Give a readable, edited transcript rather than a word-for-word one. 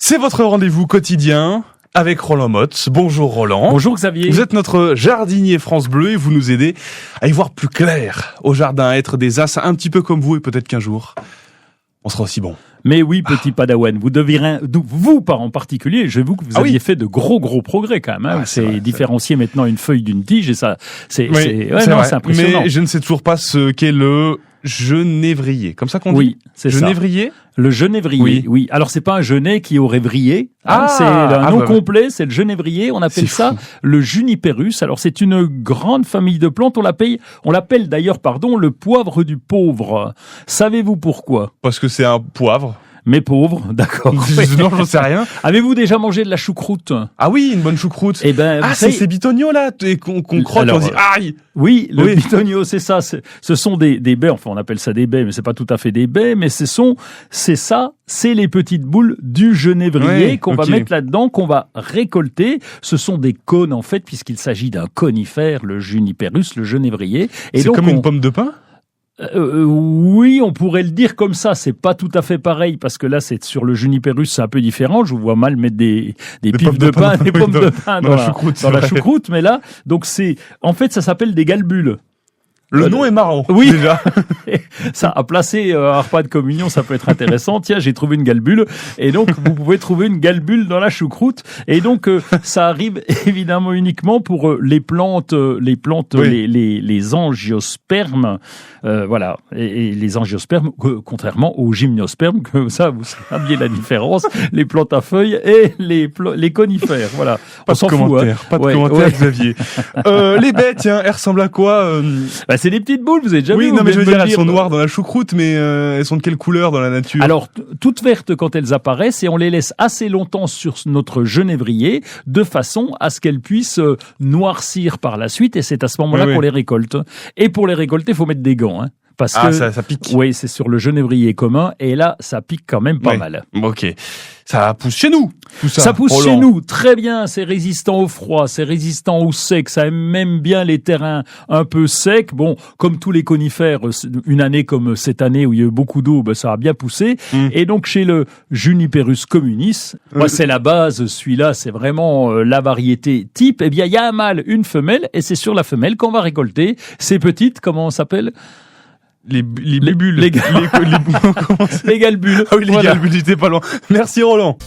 C'est votre rendez-vous quotidien avec Roland Motte. Bonjour Roland. Bonjour Xavier. Vous êtes notre jardinier France Bleu et vous nous aidez à y voir plus clair au jardin, à être des as un petit peu comme vous et peut-être qu'un jour, on sera aussi bon. Mais oui, petit padawan, vous par en particulier, j'avoue que vous aviez fait de gros progrès quand même. Hein. Ah, c'est différencier maintenant une feuille d'une tige et ça, c'est impressionnant. Mais je ne sais toujours pas ce qu'est le genévrier. Comme ça qu'on dit. Oui, c'est ça. Genévrier. Le genévrier, oui. Alors c'est pas un genêt qui aurait vrillé, c'est un nom complet, c'est le genévrier. On appelle ça le Juniperus. Alors c'est une grande famille de plantes. On l'appelle d'ailleurs, le poivre du pauvre. Savez-vous pourquoi? Parce que c'est un poivre. Mais pauvre, d'accord. Non, j'en sais rien. Avez-vous déjà mangé de la choucroute? Ah oui, une bonne choucroute. Eh ben, c'est ces bitonios là qu'on croque, on dit aïe. Oui, le bitonio, c'est ça. Ce sont des baies. Enfin, on appelle ça des baies, mais c'est pas tout à fait des baies. Mais c'est les petites boules du genévrier qu'on va mettre là-dedans, qu'on va récolter. Ce sont des cônes en fait, puisqu'il s'agit d'un conifère, le Juniperus, le genévrier. Et c'est donc, comme une pomme de pin. Oui, on pourrait le dire comme ça. C'est pas tout à fait pareil parce que là, c'est sur le Juniperus, c'est un peu différent. Je vous vois mal mettre des pifs de pain, des pommes de pain dans la choucroute, mais là, donc en fait, ça s'appelle des galbules. Le nom est marrant. Oui, déjà. Ça, à placer un repas de communion, ça peut être intéressant. Tiens, j'ai trouvé une galbule. Et donc, vous pouvez trouver une galbule dans la choucroute. Et donc, ça arrive évidemment uniquement pour les plantes, les angiospermes. Voilà. Et les angiospermes, contrairement aux gymnospermes, que ça, vous saviez la différence. Les plantes à feuilles et les conifères. Voilà. Pas de commentaire, Xavier. Les baies, tiens, elles ressemblent à quoi? C'est des petites boules, vous avez déjà vu. Oui, non, mais je veux dire, elles sont noires dans la choucroute, mais elles sont de quelle couleur dans la nature? Alors, toutes vertes quand elles apparaissent, et on les laisse assez longtemps sur notre genévrier, de façon à ce qu'elles puissent noircir par la suite, et c'est à ce moment-là qu'on les récolte. Et pour les récolter, il faut mettre des gants, hein. Parce que ça pique. Oui, c'est sur le genévrier commun, et là, ça pique quand même pas mal. Ok. Ça pousse chez nous, tout ça. Ça pousse chez nous, très bien. C'est résistant au froid, c'est résistant au sec. Ça aime même bien les terrains un peu secs. Bon, comme tous les conifères, une année comme cette année où il y a eu beaucoup d'eau, ça a bien poussé. Et donc, chez le Juniperus communis, c'est la base, celui-là, c'est vraiment la variété type. Eh bien, il y a un mâle, une femelle, et c'est sur la femelle qu'on va récolter ces petites, comment on s'appelle? Les bulles. Les galbules. Ah oui, les galbules, j'étais pas loin. Merci Roland.